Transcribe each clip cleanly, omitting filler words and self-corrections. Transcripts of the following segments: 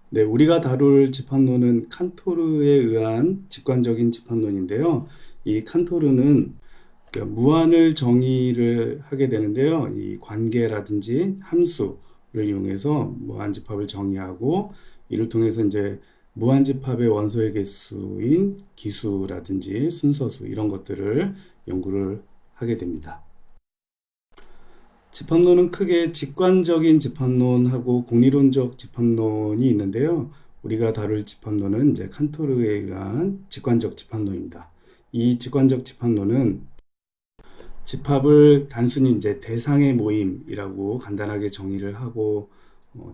네, 우리가 다룰 집합론은 칸토르에 의한 직관적인 집합론인데요. 이 칸토르는 무한을 정의를 하게 되는데요. 이 관계라든지 함수를 이용해서 무한집합을 정의하고 이를 통해서 이제 무한집합의 원소의 개수인 기수라든지 순서수 이런 것들을 연구를 하게 됩니다. 집합론은 크게 직관적인 집합론하고 공리론적 집합론이 있는데요. 우리가 다룰 집합론은 이제 칸토르에 의한 직관적 집합론입니다. 이 직관적 집합론은 집합을 단순히 이제 대상의 모임이라고 간단하게 정의를 하고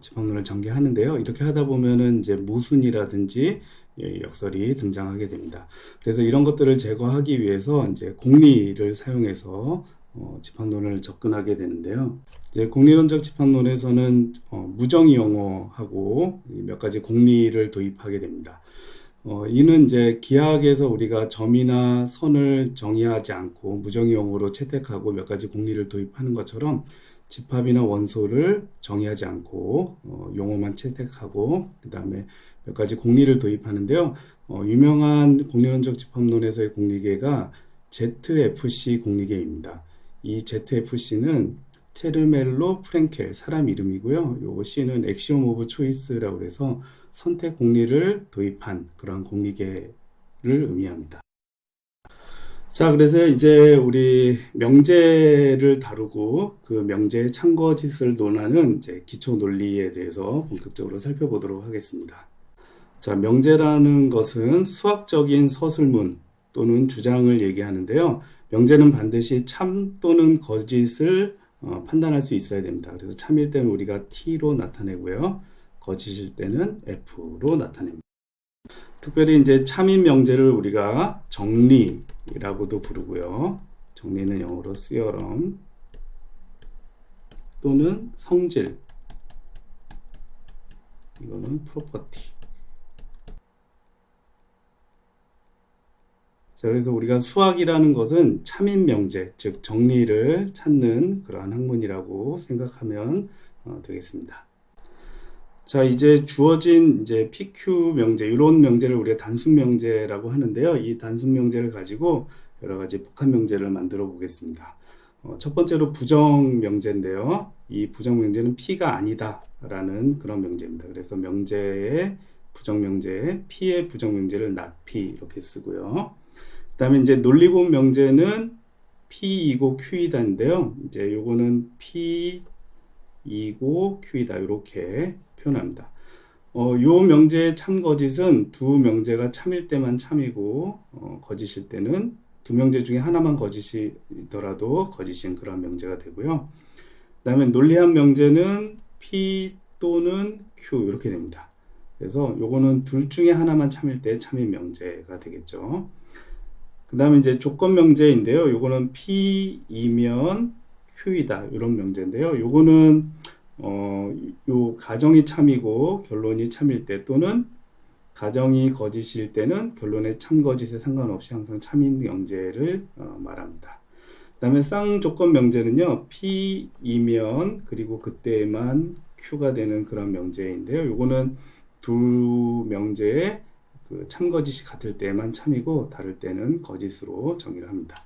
집합론을 전개하는데요. 이렇게 하다 보면은 이제 모순이라든지 역설이 등장하게 됩니다. 그래서 이런 것들을 제거하기 위해서 이제 공리를 사용해서 집합론을 접근하게 되는데요. 이제 공리론적 집합론에서는 무정의 용어하고 몇 가지 공리를 도입하게 됩니다. 이는 이제 기하학에서 우리가 점이나 선을 정의하지 않고 무정의 용어로 채택하고 몇 가지 공리를 도입하는 것처럼 집합이나 원소를 정의하지 않고 용어만 채택하고 그 다음에 몇 가지 공리를 도입하는데요. 유명한 공리론적 집합론에서의 공리계가 ZFC 공리계입니다. 이 ZFC는 체르멜로 프랭켈 사람 이름이고요. 요 C는 엑시옴 오브 초이스라고 해서 선택 공리를 도입한 그런 공리계를 의미합니다. 자, 그래서 이제 우리 명제를 다루고 그 명제의 참거짓을 논하는 이제 기초 논리에 대해서 본격적으로 살펴보도록 하겠습니다. 자, 명제라는 것은 수학적인 서술문 또는 주장을 얘기하는데요. 명제는 반드시 참 또는 거짓을 판단할 수 있어야 됩니다. 그래서 참일 때는 우리가 T로 나타내고요. 거짓일 때는 F로 나타냅니다. 특별히 이제 참인 명제를 우리가 정리라고도 부르고요. 정리는 영어로 theorem 또는 성질, 이거는 property. 자, 그래서 우리가 수학이라는 것은 참인 명제, 즉 정리를 찾는 그러한 학문이라고 생각하면 되겠습니다. 자, 이제 주어진 이제 PQ 명제, 이런 명제를 우리가 단순 명제라고 하는데요. 이 단순 명제를 가지고 여러 가지 복합 명제를 만들어 보겠습니다. 첫 번째로 부정 명제인데요. 이 부정 명제는 P가 아니다라는 그런 명제입니다. 그래서 명제의 부정 명제, P의 부정 명제를 not P 이렇게 쓰고요. 그 다음에 이제 논리곱 명제는 P이고 Q이다인데요. 이제 요거는 P이고 Q이다 이렇게 표현합니다. 요 명제의 참거짓은 두 명제가 참일 때만 참이고 거짓일 때는 두 명제 중에 하나만 거짓이더라도 거짓인 그런 명제가 되고요. 그 다음에 논리한 명제는 P 또는 Q 이렇게 됩니다. 그래서 요거는 둘 중에 하나만 참일 때 참인 명제가 되겠죠. 그 다음에 이제 조건 명제인데요. 요거는 P이면 Q이다 이런 명제인데요. 요거는 요 가정이 참이고 결론이 참일 때 또는 가정이 거짓일 때는 결론의 참거짓에 상관없이 항상 참인 명제를 말합니다. 그 다음에 쌍조건 명제는요. P이면 그리고 그때만 Q가 되는 그런 명제인데요. 요거는 두 명제의 그 참거짓이 같을 때만 참이고 다를 때는 거짓으로 정의를 합니다.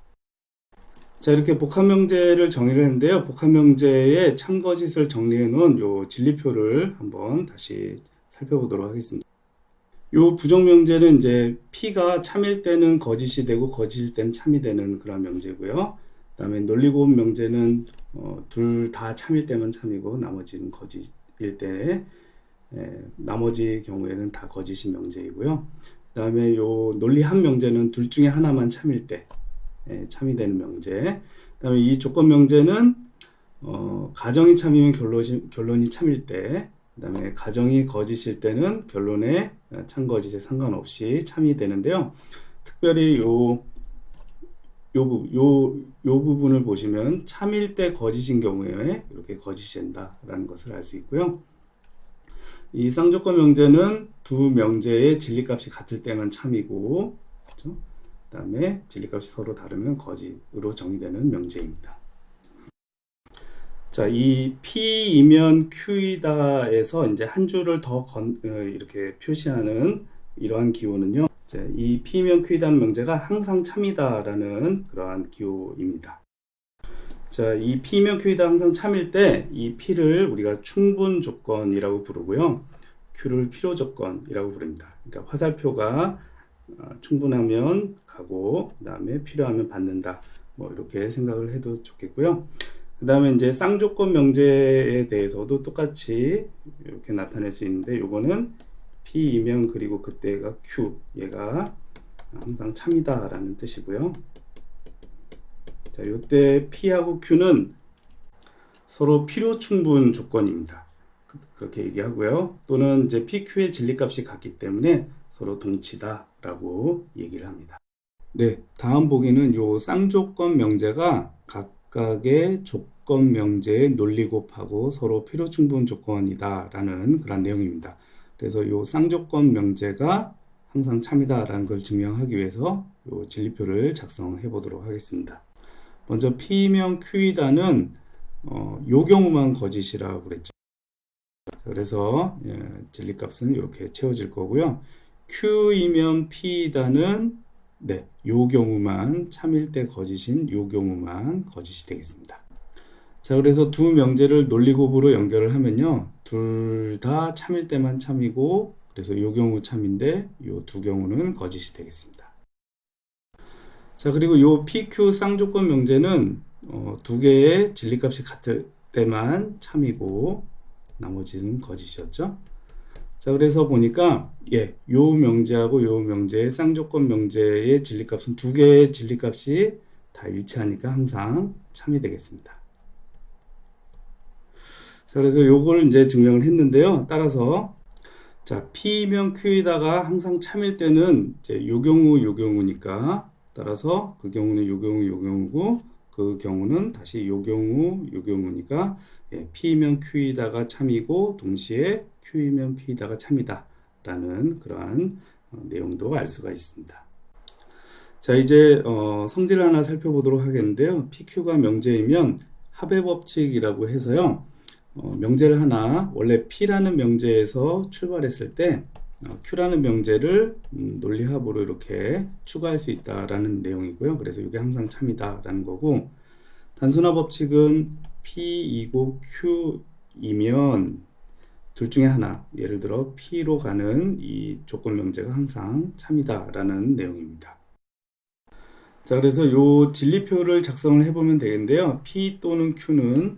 자, 이렇게 복합명제를 정의를 했는데요. 복합명제의 참거짓을 정리해 놓은 요 진리표를 한번 다시 살펴보도록 하겠습니다. 요 부정명제는 이제 P가 참일 때는 거짓이 되고 거짓일 때는 참이 되는 그런 명제고요. 그 다음에 논리고음 명제는 둘 다 참일 때만 참이고 나머지는 거짓일 때 나머지 경우에는 다 거짓인 명제이고요. 그 다음에 요 논리한 명제는 둘 중에 하나만 참일 때 참이 되는 명제. 그 다음에 이 조건 명제는 가정이 참이면 결론이 참일 때, 그 다음에 가정이 거짓일 때는 결론의 참거짓에 상관없이 참이 되는데요. 특별히 요 부분을 보시면 참일 때 거짓인 경우에 이렇게 거짓이 된다라는 것을 알 수 있고요. 이 쌍조건 명제는 두 명제의 진리값이 같을 때만 참이고, 그렇죠? 그 다음에 진리값이 서로 다르면 거짓으로 정의되는 명제입니다. 자, 이 P이면 Q이다에서 이제 한 줄을 더 이렇게 표시하는 이러한 기호는요. 자, 이 P이면 Q이다는 명제가 항상 참이다라는 그러한 기호입니다. 자, 이 P이면 Q이다 항상 참일 때 이 P를 우리가 충분 조건이라고 부르고요. Q를 필요 조건이라고 부릅니다. 그러니까 화살표가 충분하면 가고, 그 다음에 필요하면 받는다. 뭐 이렇게 생각을 해도 좋겠고요. 그 다음에 이제 쌍조건 명제에 대해서도 똑같이 이렇게 나타낼 수 있는데, 요거는 P이면 그리고 그때가 Q, 얘가 항상 참이다 라는 뜻이고요. 자, 요때 P하고 Q는 서로 필요 충분 조건입니다. 그렇게 얘기하고요. 또는 이제 PQ의 진리값이 같기 때문에 서로 동치다 라고 얘기를 합니다. 네, 다음 보기는 요 쌍조건 명제가 각각의 조건 명제의 논리 곱하고 서로 필요 충분 조건이다 라는 그런 내용입니다. 그래서 요 쌍조건 명제가 항상 참이다 라는 걸 증명하기 위해서 요 진리표를 작성해 보도록 하겠습니다. 먼저 P면 Q이다는 요 경우만 거짓이라고 그랬죠. 그래서 진리값은 이렇게 채워질 거고요. Q이면 P이다는 네, 요 경우만 참일 때 거짓인 요 경우만 거짓이 되겠습니다. 자, 그래서 두 명제를 논리곱으로 연결을 하면요, 둘 다 참일 때만 참이고, 그래서 요 경우 참인데 요 두 경우는 거짓이 되겠습니다. 자, 그리고 요 PQ 쌍조건 명제는 두 개의 진리값이 같을 때만 참이고 나머지는 거짓이었죠. 자, 그래서 보니까 요 명제하고 요 명제의 쌍조건 명제의 진리값은 두 개의 진리값이 다 일치하니까 항상 참이 되겠습니다. 자, 그래서 요걸 이제 증명을 했는데요. 따라서 자, P면 Q이다가 항상 참일 때는 이제 요 경우니까 따라서 그 경우는 요 경우고 그 경우는 다시 요 경우니까 P면 Q이다가 참이고 동시에 Q이면 P이다가 참이다 라는 그러한 내용도 알 수가 있습니다. 자, 이제 성질을 하나 살펴보도록 하겠는데요. PQ가 명제이면 합의 법칙이라고 해서요. 명제를 하나 원래 P라는 명제에서 출발했을 때 Q라는 명제를 논리합으로 이렇게 추가할 수 있다라는 내용이고요. 그래서 이게 항상 참이다 라는 거고, 단순화 법칙은 P이고 Q이면 둘 중에 하나, 예를 들어 P로 가는 이 조건 명제가 항상 참이다 라는 내용입니다. 자, 그래서 요 진리표를 작성을 해보면 되겠는데요. P 또는 Q는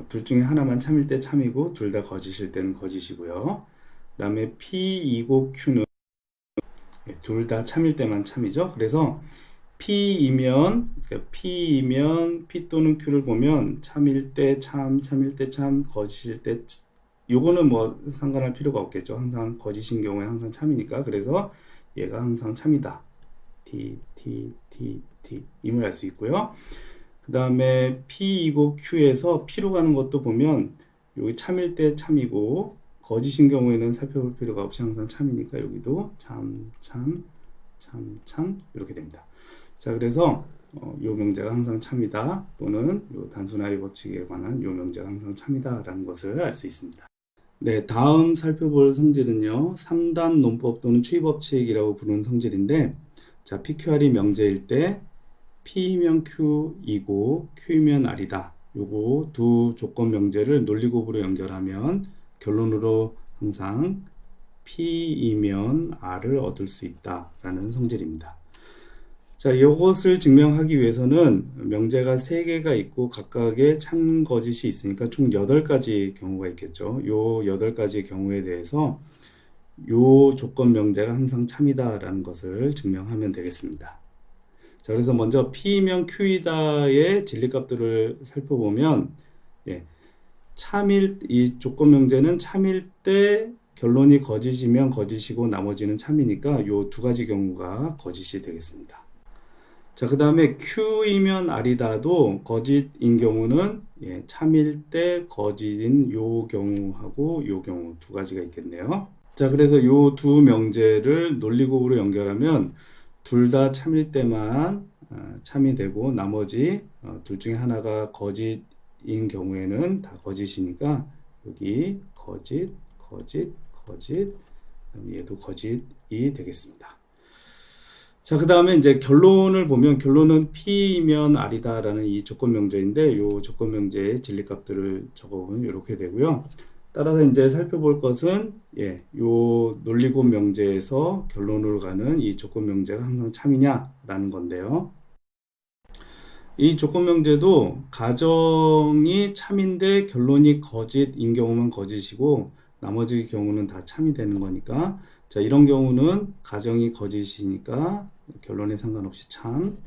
둘 중에 하나만 참일 때 참이고 둘 다 거짓일 때는 거짓이고요. 그 다음에 P이고 Q는 둘 다 참일 때만 참이죠. 그래서 P이면 P 또는 Q를 보면 참일 때 참일 때 거짓일 때 요거는 뭐 상관할 필요가 없겠죠. 항상 거짓인 경우에 항상 참이니까. 그래서 얘가 항상 참이다. 임을 알 수 있고요. 그 다음에 P이고 Q에서 P로 가는 것도 보면 여기 참일 때 참이고 거짓인 경우에는 살펴볼 필요가 없이 항상 참이니까 여기도 참 이렇게 됩니다. 자, 그래서 요 명제가 항상 참이다 또는 요 단순화의 법칙에 관한 요 명제가 항상 참이다 라는 것을 알 수 있습니다. 네, 다음 살펴볼 성질은요, 3단 논법 또는 추이법칙이라고 부르는 성질인데, 자, PQR이 명제일 때 P이면 Q이고 Q이면 R이다. 요거 두 조건 명제를 논리곱으로 연결하면 결론으로 항상 P이면 R을 얻을 수 있다 라는 성질입니다. 자, 이것을 증명하기 위해서는 명제가 3개가 있고 각각의 참거짓이 있으니까 총 8가지 경우가 있겠죠. 요 8가지 경우에 대해서 요 조건 명제가 항상 참이다 라는 것을 증명하면 되겠습니다. 자, 그래서 먼저 P이면 Q이다의 진리값들을 살펴보면 이 조건 명제는 참일 때 결론이 거짓이면 거짓이고 나머지는 참이니까 요 두 가지 경우가 거짓이 되겠습니다. 자, 그 다음에 Q이면 R이다도 거짓인 경우는 참일 때 거짓인 요 경우하고 요 경우 두 가지가 있겠네요. 자, 그래서 요 두 명제를 논리곱으로 연결하면 둘 다 참일 때만 참이 되고 나머지 둘 중에 하나가 거짓 거짓인 경우에는 다 거짓이니까 여기 거짓, 거짓, 거짓, 얘도 거짓이 되겠습니다. 자, 그 다음에 이제 결론을 보면 결론은 P면 R이다라는 이 조건 명제인데 이 조건 명제의 진리값들을 적어보면 이렇게 되고요. 따라서 이제 살펴볼 것은 요 논리곱 명제에서 결론으로 가는 이 조건 명제가 항상 참이냐라는 건데요. 이 조건 명제도 가정이 참인데 결론이 거짓인 경우만 거짓이고 나머지 경우는 다 참이 되는 거니까 자, 이런 경우는 가정이 거짓이니까 결론에 상관없이 참,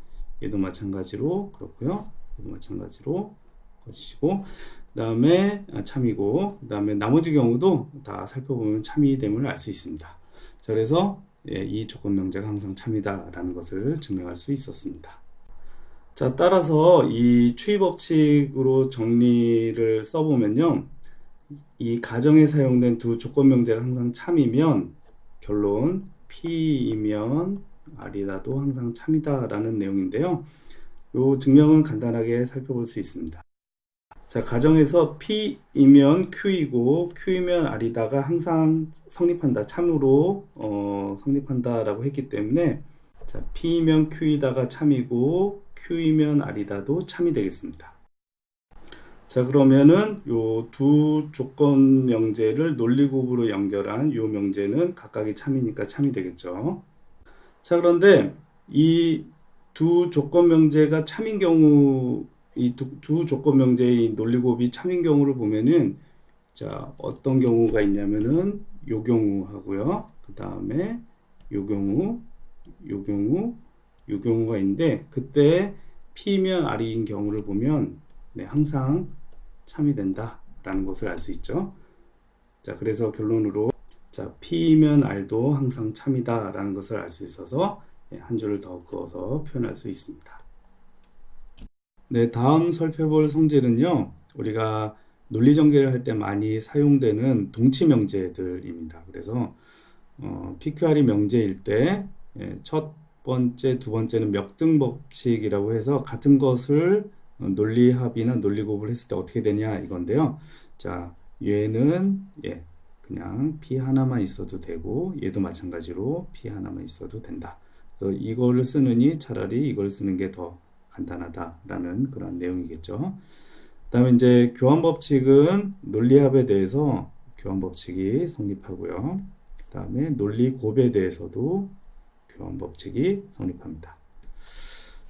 얘도 마찬가지로 그렇고요. 얘도 마찬가지로 거짓이고 그 다음에 참이고 그 다음에 나머지 경우도 다 살펴보면 참이 됨을 알 수 있습니다. 자, 그래서 이 조건 명제가 항상 참이다 라는 것을 증명할 수 있었습니다. 자, 따라서 이 추이 법칙으로 정리를 써보면요. 이 가정에 사용된 두 조건 명제가 항상 참이면 결론 P이면 R이다도 항상 참이다 라는 내용인데요. 이 증명은 간단하게 살펴볼 수 있습니다. 자, 가정에서 P이면 Q이고 Q이면 R이다가 항상 성립한다, 참으로 성립한다 라고 했기 때문에 자, P이면 Q이다가 참이고 Q이면 R이다도 참이 되겠습니다. 자, 그러면은 요 두 조건 명제를 논리곱으로 연결한 요 명제는 각각이 참이니까 참이 되겠죠. 자, 그런데 이 두 조건 명제가 참인 경우, 이 두 조건 명제의 논리곱이 참인 경우를 보면은 자, 어떤 경우가 있냐면은 요 경우하고요. 그 다음에 요 경우, 요 경우, 요 경우가 있는데 그때 P면 R인 경우를 보면 항상 참이 된다 라는 것을 알 수 있죠. 자, 그래서 결론으로 자, P면 R도 항상 참이다 라는 것을 알 수 있어서 한 줄을 더 그어서 표현할 수 있습니다. 네, 다음 살펴볼 성질은요, 우리가 논리전개를 할 때 많이 사용되는 동치 명제들입니다. 그래서 PQR이 명제일 때 첫 번째, 두 번째는 역등 법칙이라고 해서 같은 것을 논리합이나 논리곱을 했을 때 어떻게 되냐 이건데요. 자, 얘는 그냥 P 하나만 있어도 되고 얘도 마찬가지로 P 하나만 있어도 된다. 그래서 이거를 쓰느니 차라리 이걸 쓰는 게 더 간단하다라는 그런 내용이겠죠. 그 다음에 이제 교환법칙은 논리합에 대해서 교환법칙이 성립하고요. 그 다음에 논리곱에 대해서도 교환법칙이 성립합니다.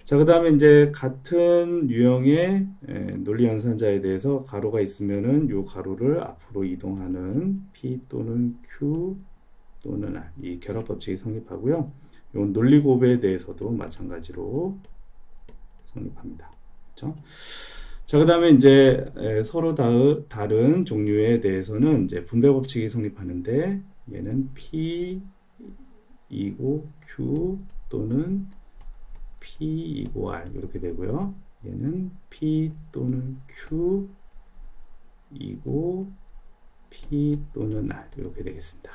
자, 그 다음에 이제 같은 유형의 논리연산자에 대해서 가로가 있으면은 요 가로를 앞으로 이동하는 P 또는 Q 또는 R, 이 결합법칙이 성립하고요. 요 논리곱에 대해서도 마찬가지로 성립합니다. 그렇죠? 자, 그 다음에 이제 서로 다른 종류에 대해서는 이제 분배법칙이 성립하는데 얘는 P 이고 Q 또는 P2고 R 이렇게 되고요. 얘는 P 또는 Q이고 P 또는 R 이렇게 되겠습니다.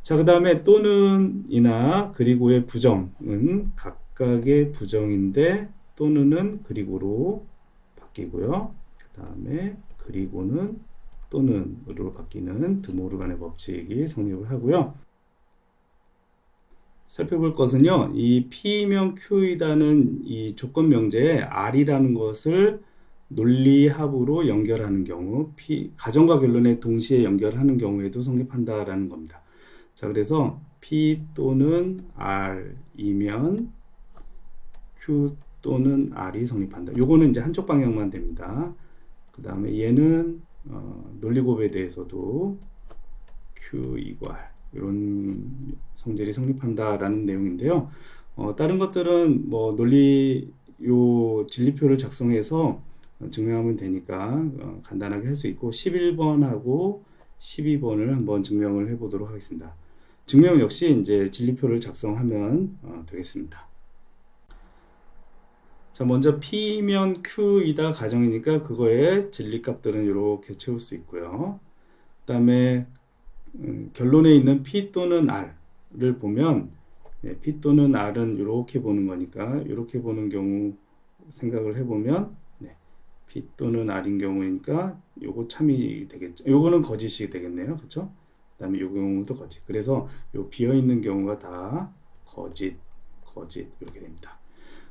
자, 그 다음에 또는이나 그리고의 부정은 각각의 부정인데 또는은 그리고로 바뀌고요. 그 다음에 그리고는 또는으로 바뀌는 드모르간의 법칙이 성립을 하고요. 살펴볼 것은요, 이 P면 Q이라는 이 조건 명제에 R이라는 것을 논리합으로 연결하는 경우, 가정과 결론에 동시에 연결하는 경우에도 성립한다라는 겁니다. 자, 그래서 P 또는 R이면 Q 또는 R이 성립한다. 요거는 이제 한쪽 방향만 됩니다. 그 다음에 얘는 논리곱에 대해서도 Q 이고 R 이런 성질이 성립한다라는 내용인데요. 다른 것들은 뭐 논리 요 진리표를 작성해서 증명하면 되니까 간단하게 할 수 있고 11번하고 12번을 한번 증명을 해 보도록 하겠습니다. 증명 역시 이제 진리표를 작성하면 되겠습니다. 자, 먼저 P면 Q이다 가정이니까 그거의 진리값들은 이렇게 채울 수 있고요. 그 다음에 결론에 있는 P 또는 R을 보면 P 또는 R은 이렇게 보는 거니까 이렇게 보는 경우 생각을 해보면 P 또는 R인 경우니까 요거 참이 되겠죠. 요거는 거짓이 되겠네요. 그쵸? 그 다음에 요 경우도 거짓. 그래서 요 비어있는 경우가 다 거짓 이렇게 됩니다.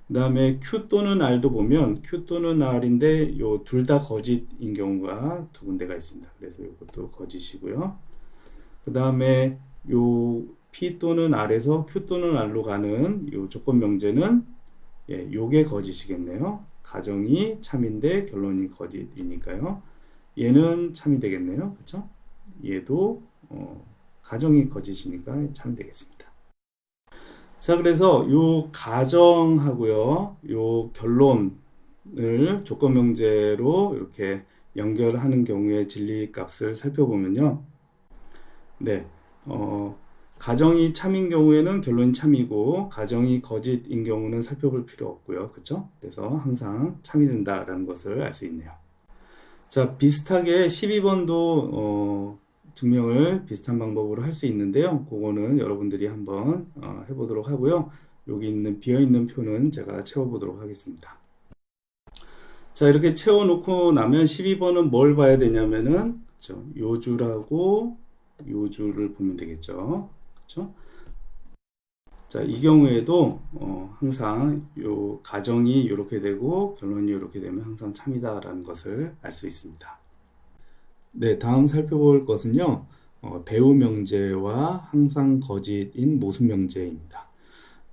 그 다음에 Q 또는 R도 보면 Q 또는 R인데 요 둘 다 거짓인 경우가 두 군데가 있습니다. 그래서 이것도 거짓이고요. 그 다음에 요 P 또는 R에서 Q 또는 R로 가는 요 조건 명제는 요게 거짓이겠네요. 가정이 참인데 결론이 거짓이니까요. 얘는 참이 되겠네요. 그쵸? 얘도 가정이 거짓이니까 참이 되겠습니다. 자, 그래서 요 가정하고요, 요 결론을 조건 명제로 이렇게 연결하는 경우에 진리 값을 살펴보면요. 네, 가정이 참인 경우에는 결론이 참이고, 가정이 거짓인 경우는 살펴볼 필요 없고요. 그쵸? 그래서 항상 참이 된다라는 것을 알 수 있네요. 자, 비슷하게 12번도 증명을 비슷한 방법으로 할 수 있는데요. 그거는 여러분들이 한번 해보도록 하고요. 여기 있는 비어있는 표는 제가 채워보도록 하겠습니다. 자, 이렇게 채워놓고 나면 12번은 뭘 봐야 되냐면은, 그쵸? 요줄하고 요줄을 보면 되겠죠. 그쵸? 자, 이 경우에도 항상 요 가정이 이렇게 되고 결론이 이렇게 되면 항상 참이다라는 것을 알 수 있습니다. 네, 다음 살펴볼 것은요, 대우 명제와 항상 거짓인 모순 명제입니다.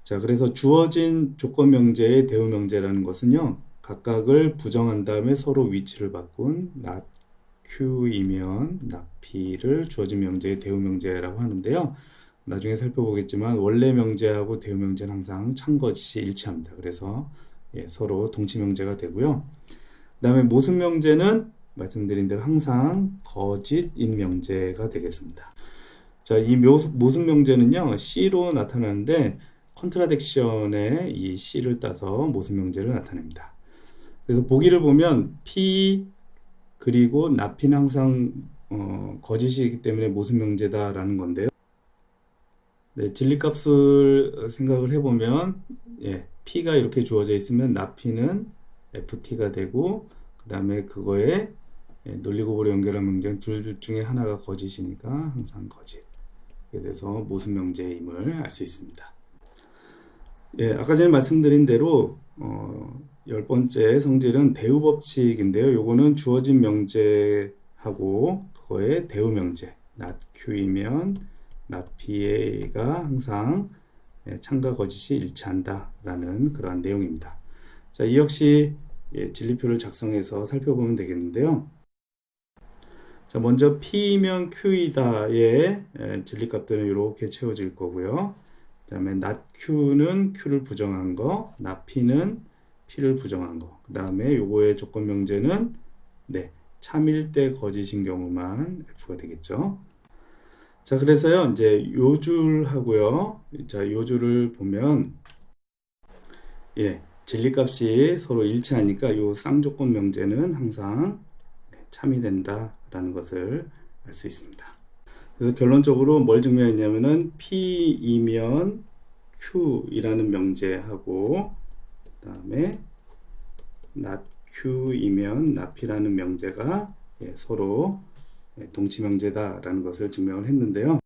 자, 그래서 주어진 조건 명제의 대우 명제라는 것은요, 각각을 부정한 다음에 서로 위치를 바꾼 not Q이면 not P를 주어진 명제의 대우 명제라고 하는데요. 나중에 살펴보겠지만 원래 명제하고 대우 명제는 항상 참거짓이 일치합니다. 그래서 서로 동치 명제가 되고요. 그 다음에 모순 명제는 말씀드린 대로 항상 거짓인 명제가 되겠습니다. 자, 이 모순 명제는요, C로 나타나는데 컨트라딕션에 이 C를 따서 모순 명제를 나타냅니다. 그래서 보기를 보면 P 그리고 not P는 항상 거짓이기 때문에 모순 명제다라는 건데요. 네, 진리값을 생각을 해보면 P가 이렇게 주어져 있으면 not P는 FT가 되고 그 다음에 그거에 논리고보로 연결한 명제는 둘 중에 하나가 거짓이니까 항상 거짓. 그래서 모순 명제임을 알 수 있습니다. 아까 전에 말씀드린 대로 10번째 성질은 대우 법칙인데요. 요거는 주어진 명제하고 그거의 대우 명제 not Q이면 not P가 항상 참과 거짓이 일치한다 라는 그러한 내용입니다. 자, 이 역시 진리표를 작성해서 살펴보면 되겠는데요. 자, 먼저 P이면 Q이다의 진리값들은 이렇게 채워질 거고요. 그 다음에 not Q는 Q를 부정한 거, not P는 P를 부정한 거. 그 다음에 요거의 조건 명제는 참일 때 거짓인 경우만 F가 되겠죠. 자, 그래서요, 이제 요줄하고요. 자, 요줄을 보면 진리값이 서로 일치하니까 요 쌍조건 명제는 항상 참이 된다라는 것을 알 수 있습니다. 그래서 결론적으로 뭘 증명했냐면은 P이면 Q이라는 명제하고 그 다음에 not Q이면 not P라는 명제가 서로 동치 명제다라는 것을 증명을 했는데요.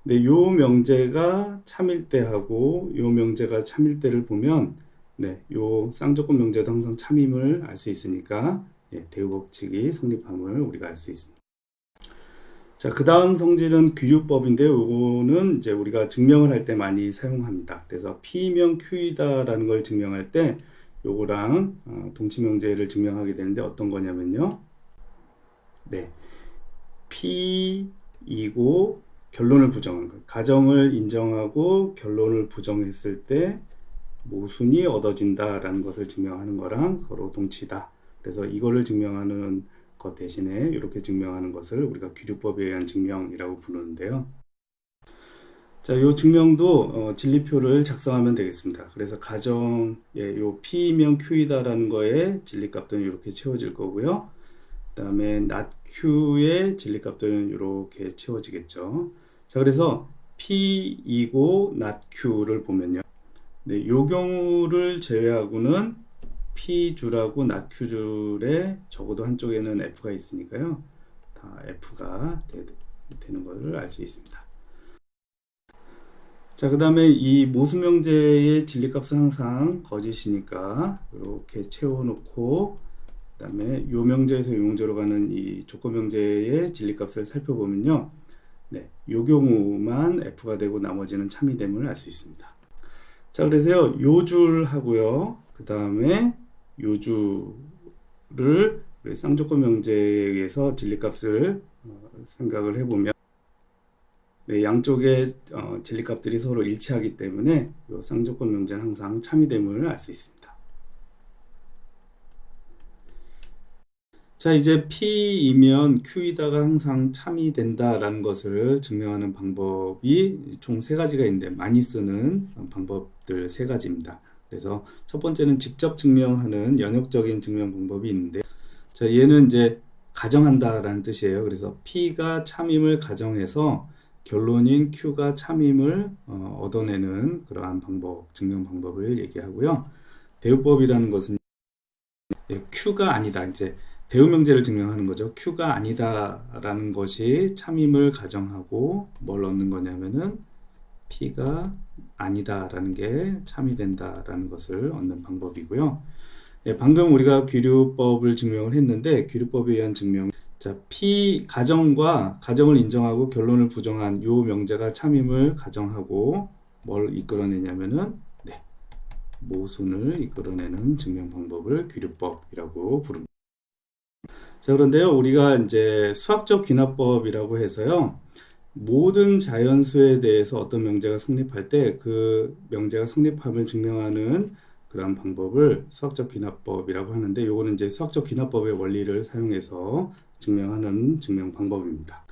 네, 요 명제가 참일 때하고 요 명제가 참일 때를 보면 요 쌍조건 명제도 항상 참임을 알 수 있으니까 대우 법칙이 성립함을 우리가 알 수 있습니다. 자, 그 다음 성질은 규율법인데요. 요거는 이제 우리가 증명을 할 때 많이 사용합니다. 그래서 P면 Q이다라는 걸 증명할 때 요거랑 동치 명제를 증명하게 되는데 어떤 거냐면요. P이고 결론을 부정한 거예요. 가정을 인정하고 결론을 부정했을 때 모순이 얻어진다라는 것을 증명하는 거랑 서로 동치다. 그래서 이거를 증명하는 것 대신에 이렇게 증명하는 것을 우리가 규율법에 의한 증명이라고 부르는데요. 자, 이 증명도 진리표를 작성하면 되겠습니다. 그래서 가정, 요 P면 Q이다라는 거에 진리값들은 이렇게 채워질 거고요. 그 다음에 not Q의 진리값들은 이렇게 채워지겠죠. 자, 그래서 P이고 not Q를 보면요. 요 경우를 제외하고는 P줄하고 나Q줄에 적어도 한쪽에는 F가 있으니까요. 다 F가 되는 것을 알 수 있습니다. 자, 그 다음에 이 모수명제의 진리값은 항상 거짓이니까 이렇게 채워놓고, 그 다음에 요 명제에서 요 명제로 가는 이 조건명제의 진리값을 살펴보면요, 네, 요 경우만 F가 되고 나머지는 참이 됨을 알 수 있습니다. 자, 그래서요, 요 줄하고요, 그 다음에 요 줄을 쌍조건명제에 의해서 진리값을 생각을 해보면, 네, 양쪽의 진리값들이 서로 일치하기 때문에 이 쌍조건 명제는 항상 참이 됨을 알 수 있습니다. 자, 이제 P이면 Q이다가 항상 참이 된다라는 것을 증명하는 방법이 총 세 가지가 있는데, 많이 쓰는 방법들 세 가지입니다. 그래서 첫 번째는 직접 증명하는 연역적인 증명 방법이 있는데, 자, 얘는 이제 가정한다라는 뜻이에요. 그래서 P가 참임을 가정해서 결론인 Q가 참임을 얻어내는 그러한 방법, 증명 방법을 얘기하고요. 대우법이라는 것은 Q가 아니다, 이제 대우명제를 증명하는 거죠. Q가 아니다라는 것이 참임을 가정하고 뭘 얻는 거냐면은 P가 아니다라는 게 참이 된다라는 것을 얻는 방법이고요. 방금 우리가 귀류법을 증명을 했는데, 귀류법에 의한 증명, 자, P 가정을 인정하고 결론을 부정한 요 명제가 참임을 가정하고 뭘 이끌어내냐면은, 네, 모순을 이끌어내는 증명 방법을 귀류법이라고 부릅니다. 자, 그런데요, 우리가 이제 수학적 귀납법이라고 해서요, 모든 자연수에 대해서 어떤 명제가 성립할 때 그 명제가 성립함을 증명하는 그런 방법을 수학적 귀납법이라고 하는데, 요거는 이제 수학적 귀납법의 원리를 사용해서 증명하는 증명 방법입니다.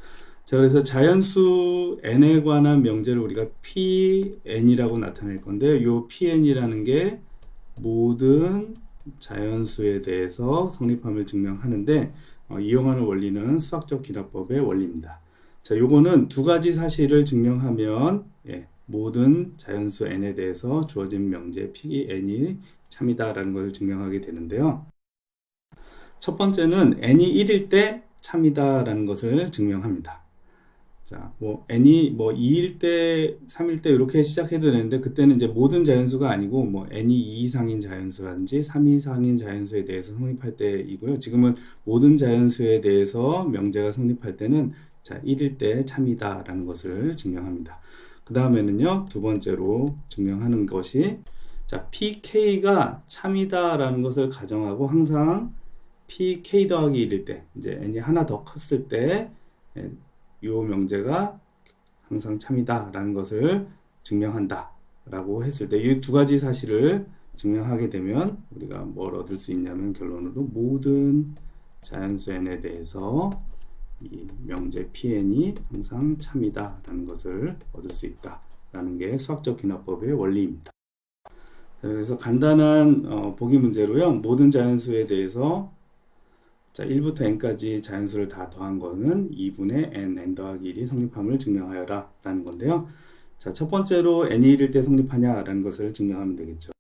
자, 그래서 자연수 n에 관한 명제를 우리가 Pn이라고 나타낼 건데, 요 Pn이라는 게 모든 자연수에 대해서 성립함을 증명하는데, 이용하는 원리는 수학적 귀납법의 원리입니다. 자, 요거는 두 가지 사실을 증명하면, 모든 자연수 n에 대해서 주어진 명제 Pn이 참이다라는 것을 증명하게 되는데요. 첫 번째는 n이 1일 때 참이다라는 것을 증명합니다. 자, n이 2일 때, 3일 때 이렇게 시작해도 되는데, 그때는 이제 모든 자연수가 아니고 n이 2 이상인 자연수라든지 3 이상인 자연수에 대해서 성립할 때이고요. 지금은 모든 자연수에 대해서 명제가 성립할 때는, 자, 1일 때 참이다라는 것을 증명합니다. 그 다음에는요, 두 번째로 증명하는 것이, 자, pk가 참이다라는 것을 가정하고 항상 pk 더하기 1일 때, 이제 n이 하나 더 컸을 때, 이 명제가 항상 참이다라는 것을 증명한다 라고 했을 때, 이 두 가지 사실을 증명하게 되면 우리가 뭘 얻을 수 있냐면, 결론으로 모든 자연수 n에 대해서 이 명제 Pn이 항상 참이다 라는 것을 얻을 수 있다 라는 게 수학적 귀납법의 원리입니다. 그래서 간단한 보기 문제로요, 모든 자연수에 대해서, 자, 1부터 n까지 자연수를 다 더한 거는 2분의 n 더하기 1이 성립함을 증명하여라 라는 건데요. 자, 첫 번째로 n이 1일 때 성립하냐 라는 것을 증명하면 되겠죠.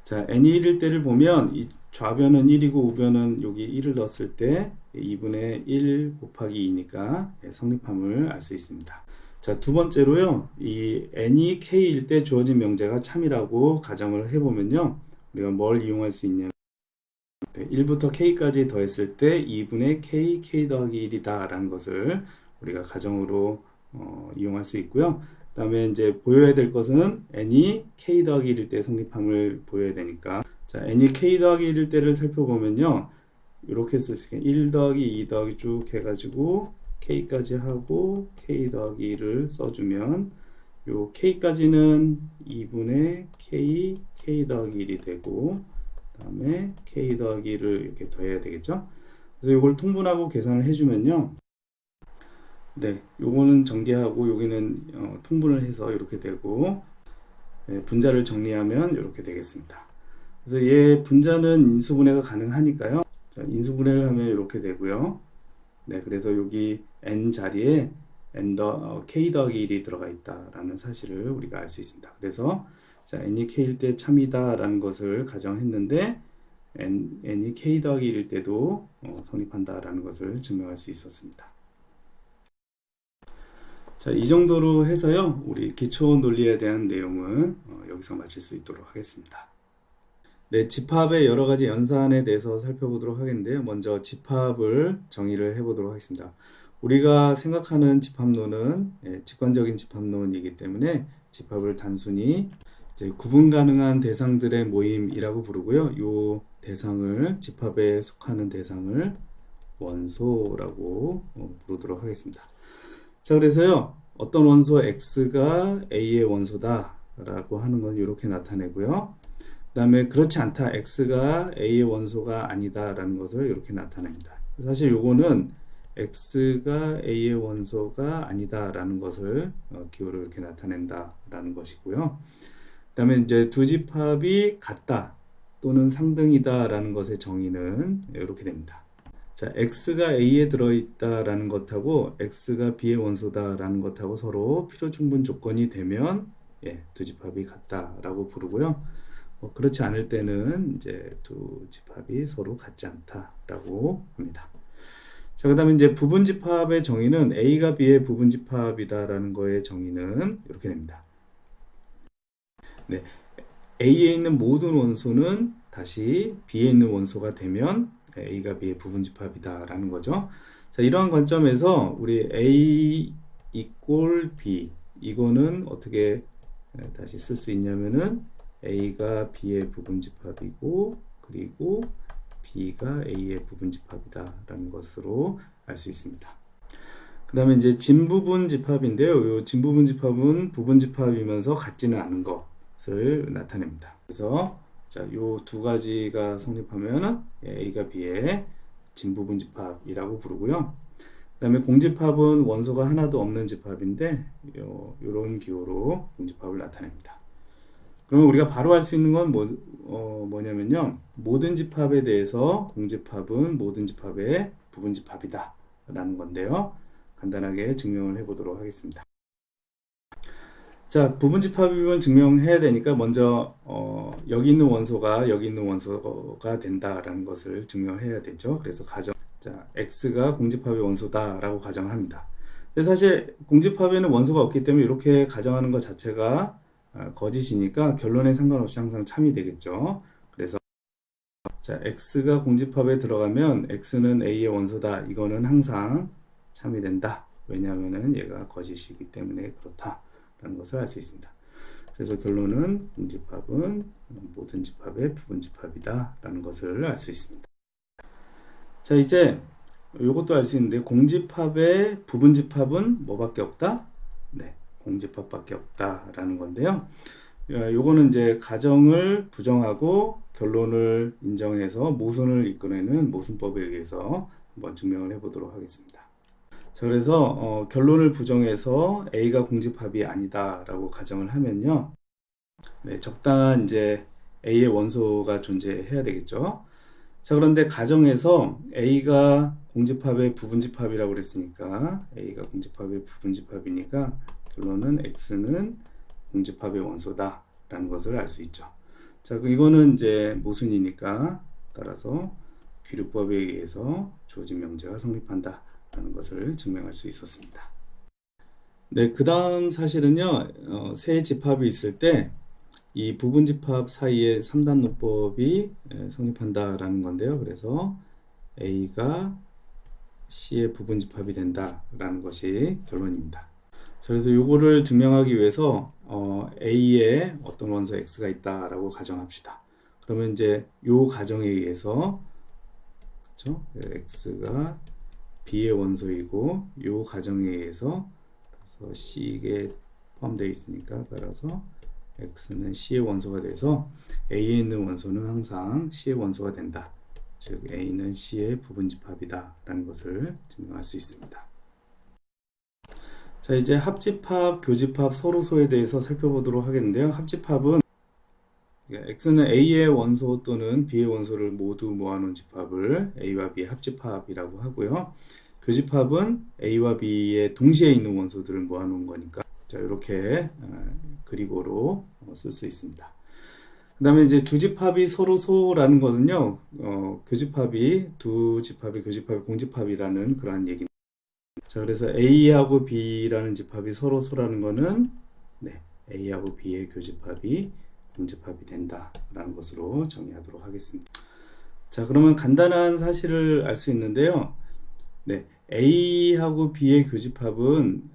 자, n이 1일 때를 보면 이 좌변은 1이고 우변은 여기 1을 넣었을 때 2분의 1 곱하기 2니까 성립함을 알 수 있습니다. 자, 두 번째로요, 이 n이 k일 때 주어진 명제가 참이라고 가정을 해보면요, 우리가 뭘 이용할 수 있냐면, 1부터 k까지 더했을 때 2분의 k 더하기 1이다 라는 것을 우리가 가정으로 이용할 수 있고요. 그 다음에 이제 보여야 될 것은 n이 k 더하기 1일 때 성립함을 보여야 되니까, 자, n이 k 더하기 1일 때를 살펴보면요, 이렇게 쓸 수 있게 1 더하기 2 더하기 쭉 해가지고 k까지 하고 k 더하기 1을 써주면, 요 k까지는 2분의 k 더하기 1이 되고, 그 다음에 k 더하기 1을 이렇게 더해야 되겠죠. 그래서 이걸 통분하고 계산을 해주면요, 네, 요거는 전개하고 여기는 통분을 해서 이렇게 되고, 분자를 정리하면 이렇게 되겠습니다. 그래서 얘 분자는 인수분해가 가능하니까요, 자, 인수분해를 하면 이렇게 되고요. 네, 그래서 여기 n 자리에 k 더하기 1이 들어가 있다라는 사실을 우리가 알 수 있습니다. 그래서 자, n이 k일 때 참이다 라는 것을 가정했는데, n이 k 더하기 1일 때도 성립한다라는 것을 증명할 수 있었습니다. 자, 이 정도로 해서요, 우리 기초 논리에 대한 내용은 여기서 마칠 수 있도록 하겠습니다. 네, 집합의 여러 가지 연산에 대해서 살펴보도록 하겠는데요. 먼저 집합을 정의를 해보도록 하겠습니다. 우리가 생각하는 집합론은 직관적인 집합론이기 때문에 집합을 단순히 구분 가능한 대상들의 모임이라고 부르고요. 이 대상을, 집합에 속하는 대상을 원소라고 부르도록 하겠습니다. 자, 그래서요, 어떤 원소 x가 a의 원소다 라고 하는 건 이렇게 나타내고요. 그 다음에 그렇지 않다, x가 a의 원소가 아니다 라는 것을 이렇게 나타냅니다. 사실 요거는 x가 a의 원소가 아니다 라는 것을 기호를 이렇게 나타낸다 라는 것이고요. 그 다음에 이제 두 집합이 같다 또는 상등이다 라는 것의 정의는 이렇게 됩니다. 자, x가 a에 들어있다 라는 것하고 x가 b의 원소다 라는 것하고 서로 필요충분 조건이 되면 두 집합이 같다 라고 부르고요. 그렇지 않을 때는 이제 두 집합이 서로 같지 않다 라고 합니다. 자, 그 다음에 이제 부분집합의 정의는 a가 b의 부분집합이다 라는 거의 정의는 이렇게 됩니다. 네, a에 있는 모든 원소는 다시 b에 있는 원소가 되면 a가 b의 부분집합이다 라는 거죠. 자, 이러한 관점에서 우리 a equal b, 이거는 어떻게 다시 쓸 수 있냐면은 a가 b의 부분집합이고 그리고 b가 a의 부분집합이다 라는 것으로 알 수 있습니다. 그 다음에 이제 진부분집합인데요. 이 진부분집합은 부분집합이면서 같지는 않은 것을 나타냅니다. 그래서 자, 요 두 가지가 성립하면 a가 b의 진부분집합이라고 부르고요. 그 다음에 공집합은 원소가 하나도 없는 집합인데 요런 기호로 공집합을 나타냅니다. 그러면 우리가 바로 할 수 있는 건 뭐냐면요, 모든 집합에 대해서 공집합은 모든 집합의 부분집합이다 라는 건데요, 간단하게 증명을 해 보도록 하겠습니다. 자, 부분집합이면 증명해야 되니까 먼저 여기 있는 원소가 여기 있는 원소가 된다라는 것을 증명해야 되죠. 그래서 자, x가 공집합의 원소다 라고 가정합니다. 근데 사실 공집합에는 원소가 없기 때문에 이렇게 가정하는 것 자체가 거짓이니까 결론에 상관없이 항상 참이 되겠죠. 그래서 자, x가 공집합에 들어가면 x는 a의 원소다, 이거는 항상 참이 된다. 왜냐하면은 얘가 거짓이기 때문에 그렇다 라는 것을 알 수 있습니다. 그래서 결론은 공집합은 모든 집합의 부분집합이다 라는 것을 알 수 있습니다. 자, 이제 이것도 알 수 있는데, 공집합의 부분집합은 뭐밖에 없다? 네, 공집합밖에 없다 라는 건데요. 요거는 이제 가정을 부정하고 결론을 인정해서 모순을 이끌어내는 모순법에 의해서 한번 증명을 해 보도록 하겠습니다. 자, 그래서 결론을 부정해서 a가 공집합이 아니다 라고 가정을 하면요, 네, 적당한 이제 a의 원소가 존재해야 되겠죠. 자, 그런데 가정에서 a가 공집합의 부분집합이라고 그랬으니까 a가 공집합의 부분집합이니까 결론은 x는 공집합의 원소다 라는 것을 알 수 있죠. 자, 이거는 이제 모순이니까 따라서 귀류법에 의해서 주어진 명제가 성립한다 라는 것을 증명할 수 있었습니다. 네, 그 다음 사실은요, 세 집합이 있을 때 이 부분집합 사이에 3단 논법이 성립한다 라는 건데요. 그래서 a가 c의 부분집합이 된다 라는 것이 결론입니다. 자, 그래서 요거를 증명하기 위해서 a에 어떤 원소 x가 있다 라고 가정합시다. 그러면 이제 요 가정에 의해서, 그렇죠? x가 b의 원소이고 요 가정에 의해서 c에 포함되어 있으니까 따라서 x는 c의 원소가 돼서 a에 있는 원소는 항상 c의 원소가 된다. 즉 a는 c의 부분집합이다 라는 것을 증명할 수 있습니다. 자, 이제 합집합, 교집합, 서로소에 대해서 살펴보도록 하겠는데요. 합집합은 x는 a의 원소 또는 b의 원소를 모두 모아놓은 집합을 a와 b의 합집합이라고 하고요. 교집합은 a와 b의 동시에 있는 원소들을 모아놓은 거니까 자, 이렇게 그리고로 쓸 수 있습니다. 그 다음에 이제 두 집합이 서로 소라는 거는요, 교집합이, 두 집합이 교집합이 공집합이라는 그러한 얘기입니다. 자, 그래서 A하고 B라는 집합이 서로 소라는 거는, 네, A하고 B의 교집합이 공집합이 된다라는 것으로 정의하도록 하겠습니다. 자, 그러면 간단한 사실을 알 수 있는데요. 네, A하고 B의 교집합은